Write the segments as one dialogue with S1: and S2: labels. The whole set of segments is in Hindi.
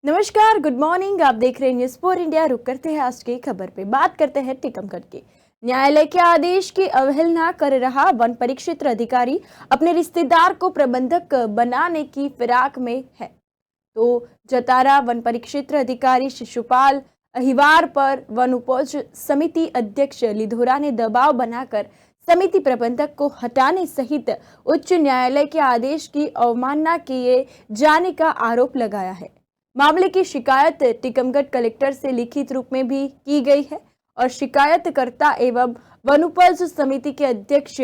S1: नमस्कार, गुड मॉर्निंग। आप देख रहे हैं न्यूज़ फॉर इंडिया। रुक करते हैं आज की खबर पे। बात करते हैं टीकमगढ़ की। न्यायालय के आदेश की अवहेलना कर रहा वन परिक्षेत्र अधिकारी अपने रिश्तेदार को प्रबंधक बनाने की फिराक में है। तो जतारा वन परिक्षेत्र अधिकारी शिशुपाल अहिवार पर वन उपज समिति अध्यक्ष लिधोरा ने दबाव बनाकर समिति प्रबंधक को हटाने सहित उच्च न्यायालय के आदेश की अवमानना किए जाने का आरोप लगाया है। मामले की शिकायत टीकमगढ़ कलेक्टर से लिखित रूप में भी की गई है और शिकायतकर्ता एवं वनोपज समिति के अध्यक्ष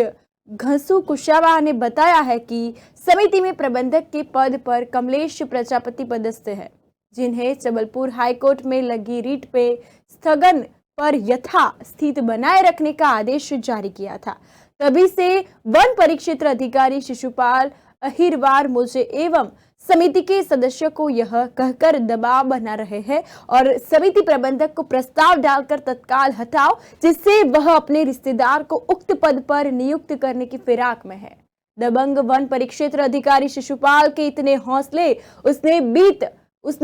S1: घसू कुशावाहा ने बताया है कि समिति में प्रबंधक के पद पर कमलेश प्रजापति पदस्थ है, जिन्हें जबलपुर हाईकोर्ट में लगी रीट पे स्थगन पर यथा स्थित बनाए रखने का आदेश जारी किया था। तभी से वन परिक्षेत्र अधिकारी शिशुपाल अहिरवार मुझे एवं समिति के सदस्यों को यह कहकर दबाव बना रहे हैं और समिति प्रबंधक को प्रस्ताव डालकर तत्काल हटाओ, जिससे वह अपने रिश्तेदार को उक्त पद पर नियुक्त करने की फिराक में है। दबंग वन परिक्षेत्र अधिकारी शिशुपाल के इतने हौसले उसने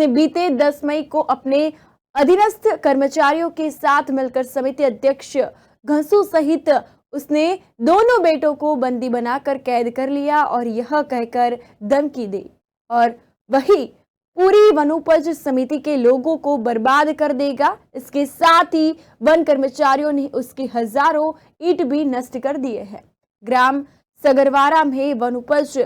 S1: बीते 10 मई को अपने अधीनस्थ कर्मचारियों के साथ मिलकर समिति अध्यक्ष घसू सहित उसने दोनों बेटों को बंदी बनाकर कैद कर लिया और यह कहकर धमकी दी और वही पूरी वनोपज समिति के लोगों को बर्बाद कर देगा। इसके साथ ही वन कर्मचारियों ने उसके हजारों ईंट भी नष्ट कर दिए हैं। ग्राम सगरवारा में वनोपज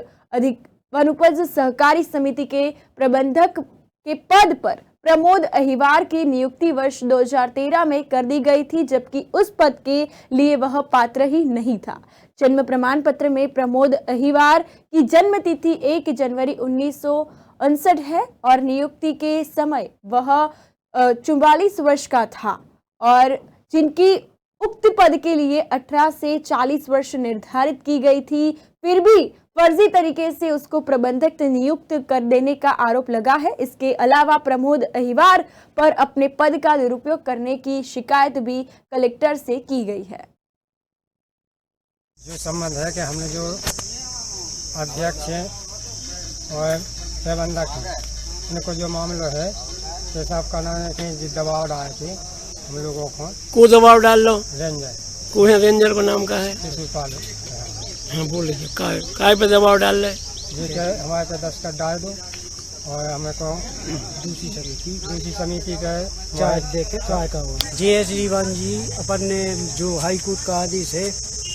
S1: सहकारी समिति के प्रबंधक के पद पर प्रमोद अहिवार की नियुक्ति वर्ष 2013 में कर दी गई थी, जबकि उस पद के लिए वह पात्र ही नहीं था। जन्म प्रमाण पत्र में प्रमोद अहिवार की जन्म तिथि 1 जनवरी 1959 है और नियुक्ति के समय वह 44 वर्ष का था और जिनकी उक्त पद के लिए 18 से 40 वर्ष निर्धारित की गई थी, फिर भी फर्जी तरीके से उसको प्रबंधक नियुक्त कर देने का आरोप लगा है। इसके अलावा प्रमोद अहिवार पर अपने पद का दुरुपयोग करने की शिकायत भी कलेक्टर से की गई है।
S2: जो संबंध है कि हमने जो अध्यक्ष हैं और प्रबंधक हैं, इनको जो मामला है तो साहब का नाम है कि दबाव डाल के हम लोगों को
S3: दबाव डाल लो।
S2: रेंजर
S3: को है रेंजर को नाम का है
S2: शिशुपाल।
S3: हाँ बोल लीजिए काय पे दबाव डाल ले।
S2: जी हमारे पे दस्तखत डाल दो और हमें को दूसरी समिति का चार्ज दे के ट्राई करो।
S4: JS रीवान जी अपन ने जो हाई कोर्ट का आदेश है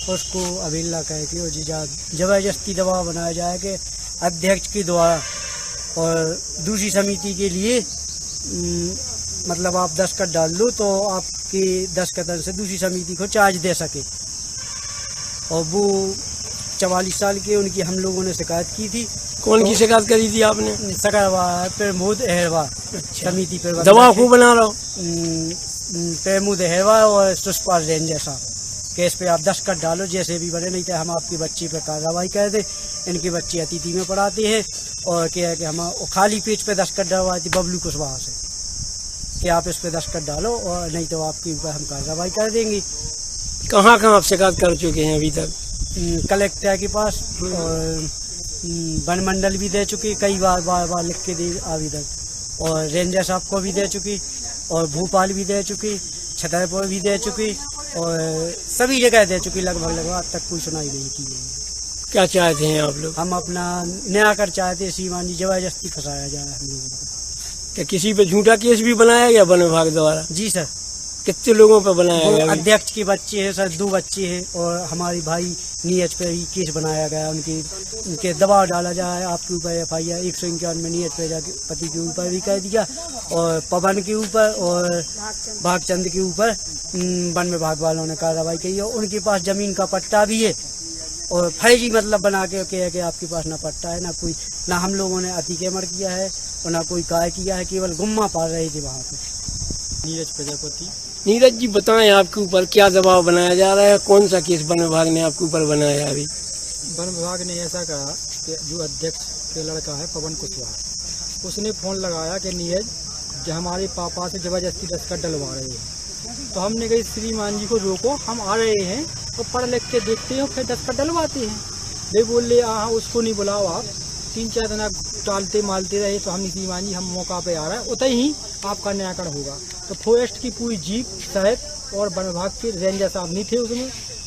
S4: उसको अवहेलना कह के और जबरदस्ती दबाव बनाया जाए कि अध्यक्ष के द्वारा और दूसरी समिति के लिए मतलब आप दस्तखत डाल दो तो आपके दस्तखत से दूसरी समिति को चार्ज दे सके। और वो 44 साल के उनकी हम लोगों ने शिकायत की थी।
S3: कौन की शिकायत करी थी आपने?
S4: प्रमोद अहिरवार समिति पर
S3: दबाव खूब बना रहा
S4: प्रमोद अहिरवार और शिशुपाल रेंजर साहब केस पे आप दस्तखत डालो जैसे भी बने, नहीं तो हम आपकी बच्ची पर कार्रवाई कर दे। इनकी बच्ची अतिथि में पढ़ाती है और क्या है कि हम खाली पेज पे दस्तखत डलवाई थी बबलू कुशवाहा से कि आप इस पे दस्तखत डालो और नहीं तो आपके ऊपर हम कार्रवाई कर देंगे।
S3: कहाँ आप शिकायत कर चुके हैं अभी तक?
S4: कलेक्टर के पास और वन मंडल भी दे चुकी, कई बार लिख के दे आवेदन, और रेंजर साहब को भी दे चुकी और भोपाल भी दे चुकी, छतरपुर भी दे चुकी और सभी जगह दे चुकी। लगभग आज तक कोई सुनाई नहीं की है।
S3: क्या चाहते हैं आप लोग?
S4: हम अपना नया कर चाहते श्रीमान जी, जबरदस्ती फंसाया जाए हम लोगों को।
S3: क्या किसी पे झूठा केस भी बनाया गया वन विभाग द्वारा?
S4: जी सर।
S3: कितने लोगों पे बनाया गया?
S4: अध्यक्ष के बच्चे हैं सर, 2 बच्चे हैं और हमारी भाई नीयज पे ही केस बनाया गया। उनके दबाव डाला जाए आपके ऊपर FIR 151 में नीयज पे जाके पति के ऊपर भी कर दिया और पवन के ऊपर और भागचंद के ऊपर वन विभाग वालों ने कार्रवाई की और उनके पास जमीन का पट्टा भी है और फर्जी मतलब बना के कहे कि आपके पास ना पट्टा है ना हम लोगों ने अतिक्रमण किया है और ना कोई कार्य किया है, केवल गुम्मा पाल रहे थे वहाँ पे।
S2: नीरज प्रजापति।
S3: नीरज जी बताएं आपके ऊपर क्या दबाव बनाया जा रहा है? कौन सा केस वन विभाग ने आपके ऊपर बनाया है? अभी
S2: वन विभाग ने ऐसा कहा कि जो अध्यक्ष के लड़का है पवन कुशवाहा, उसने फोन लगाया कि नीरज हमारे पापा से जबरदस्ती दस्तखत डलवा रहे हैं। तो हमने कही श्रीमान जी को रोको, हम आ रहे हैं तो पढ़ लिख के देखते हैं फिर दस्तखत डलवाते हैं। वे बोले हाँ उसको नहीं बुलाओ आप, 3-4 दिन आप टालते मालते रहे तो हमने श्रीमान जी हम मौका पे आ रहा है उतई ही आपका निराकरण होगा। तो फॉरेस्ट की पूरी जीप सहित और वन विभाग के रेंजर साहब नहीं थे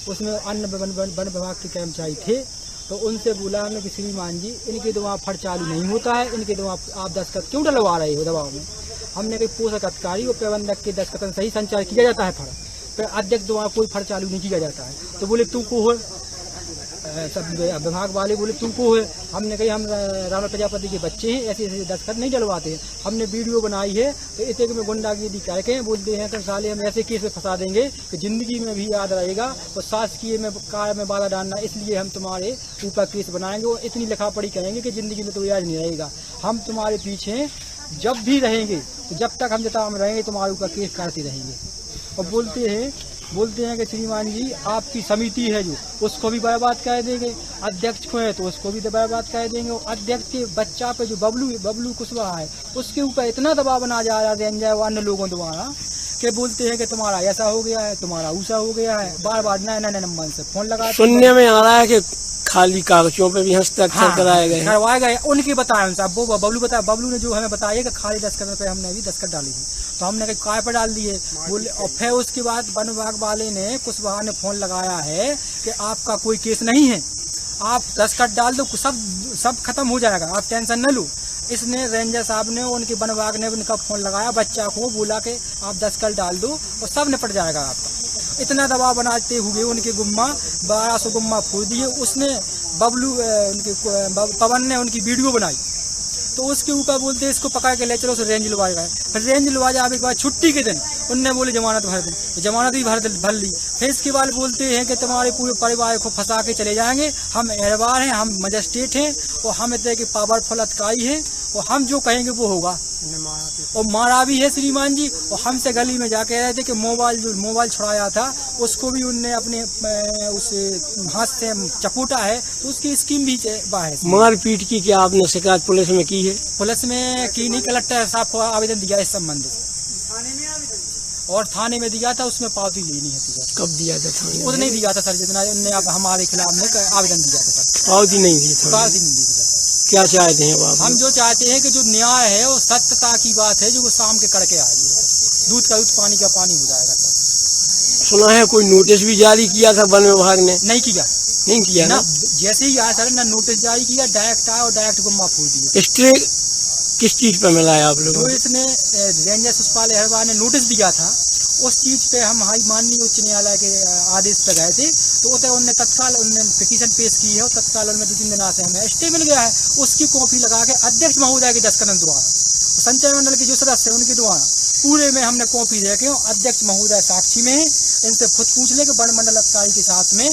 S2: उसमें अन्य वन विभाग के कर्मचारी थे। तो उनसे बोला हमने कि श्रीमान जी इनके द्वारा फर्ज चालू नहीं होता है, इनके द्वारा आप दस्तखत क्यों डलवा रहे हो दबाव में। हमने कही पोषक अधिकारी और प्रबंधक के दस्तखत सही संचार किया जाता है फर्ज, पर अध्यक्ष द्वारा कोई फर्ज चालू नहीं किया जाता है। तो बोले तू को हो, सब विभाग वाले बोले तुमको है। हमने कही हम राणा प्रजापति के बच्चे हैं, ऐसे ऐसे दस्तखत नहीं डलवाते। हमने वीडियो बनाई है तो इतने में गुंडागिरी करके बोलते हैं तो साले हम ऐसे केस में फंसा देंगे कि जिंदगी में भी याद रहेगा और शासकीय में कार्य में बाधा डालना, इसलिए हम तुम्हारे ऊपर केस बनाएंगे और इतनी लिखा पढ़ी करेंगे कि जिंदगी में तो याद नहीं रहेगा। हम तुम्हारे पीछे जब भी रहेंगे तो जब तक हम जता हम रहेंगे तुम्हारे ऊपर केस करते रहेंगे। और बोलते हैं कि श्रीमान जी आपकी समिति है जो उसको भी बर्बाद कर देंगे, अध्यक्ष को है तो उसको भी बर्बाद कर देंगे। और अध्यक्ष के बच्चा पे जो बबलू कुशवाहा है उसके ऊपर इतना दबाव बना जा रहा है अन्य लोगों द्वारा कि बोलते हैं कि तुम्हारा ऐसा हो गया है, तुम्हारा ऊसा हो गया है, बार बार नए नंबर से फोन लगा।
S3: सुनने में आ रहा है कि खाली कागजों पे भी हस्ताक्षर कराए गए
S2: करवाए गए, उनके बताया उनसे। अब वो बबलू ने जो हमें बताया कि खाली दस्तखत पे हमने भी दस्तखत डाली है, तो हमने कहीं काय पर डाल दिए बोले। और फिर उसके बाद वन विभाग वाले ने कुशवाहा ने फोन लगाया है कि आपका कोई केस नहीं है, आप दस्तखत डाल दो, सब खत्म हो जाएगा, आप टेंशन न लो। इसने रेंजर साहब ने उनके वन विभाग ने उनका फोन लगाया, बच्चा को बोला कि आप दस्तखत डाल दो और सब निपट जाएगा आपका। इतना दबाव बनाते हुए उनके गुम्मा 1200 गुम्मा फोड़ दिए। उसने पवन ने उनकी वीडियो बनाई तो उसके ऊपर बोलते इसको पकड़ के ले चलो, उसे रेंज लुआ गए। फिर रेंज लुआ जाने के बाद छुट्टी के दिन उनने बोले जमानत भर दी, तो जमानत भी भर ली। फिर इसके बाद बोलते हैं कि तुम्हारे पूरे परिवार को फंसा के चले जाएंगे, हम एहबार हैं, हम मजिस्ट्रेट हैं और हम इतने के पावरफुल अधिकारी हैं और हम जो कहेंगे वो होगा। और मारा भी है श्रीमान जी। और हमसे गली में जाके रहे थे कि मोबाइल छुड़ाया था उसको भी उनने अपने उस हाथ से चपोटा है, तो उसकी स्कीम भी है।
S3: मारपीट की क्या आपने शिकायत पुलिस में की है?
S2: पुलिस में की नहीं, कलेक्टर साहब को आवेदन दिया इस संबंध में और थाने में दिया था, उसमें पावती लेनी है।
S3: कब दिया था थाने?
S2: उसने नहीं दिया था सर, जितना उनने हमारे खिलाफ में आवेदन दिया था सर,
S3: पावती नहीं दी था।
S2: पावती नहीं दी थी सर।
S3: क्या चाहते हैं आप?
S2: हम जो चाहते हैं कि जो न्याय है वो सत्यता की बात है, जो वो शाम के करके आ रही है, दूध का दूध पानी का पानी हो जाएगा सर।
S3: सुना है कोई नोटिस भी जारी किया था वन विभाग ने?
S2: नहीं किया
S3: ना,
S2: जैसे ही आया सर ना नोटिस जारी किया, डायरेक्ट आया और डायरेक्ट गुम्मा फोड़ दिए।
S3: स्टे किस चीज पे मिला है आप लोगों को?
S2: इसने रेंजर सुषपाल अहरवाल ने नोटिस दिया था, उस चीज पे हम माननीय उच्च न्यायालय के आदेश पे गए थे, तो उन्होंने तत्काल पिटीशन पेश की है और तत्काल उनमें 2-3 दिन से हमें स्टे मिल गया है। उसकी कॉपी लगा के अध्यक्ष महोदय के दस्तखत द्वारा, संचय मंडल के जो सदस्य है उनके द्वारा पूरे में हमने कॉपी दे के, अध्यक्ष महोदय साक्षी में है, इनसे खुद पूछ ले कि वन मंडल अधिकारी के साथ में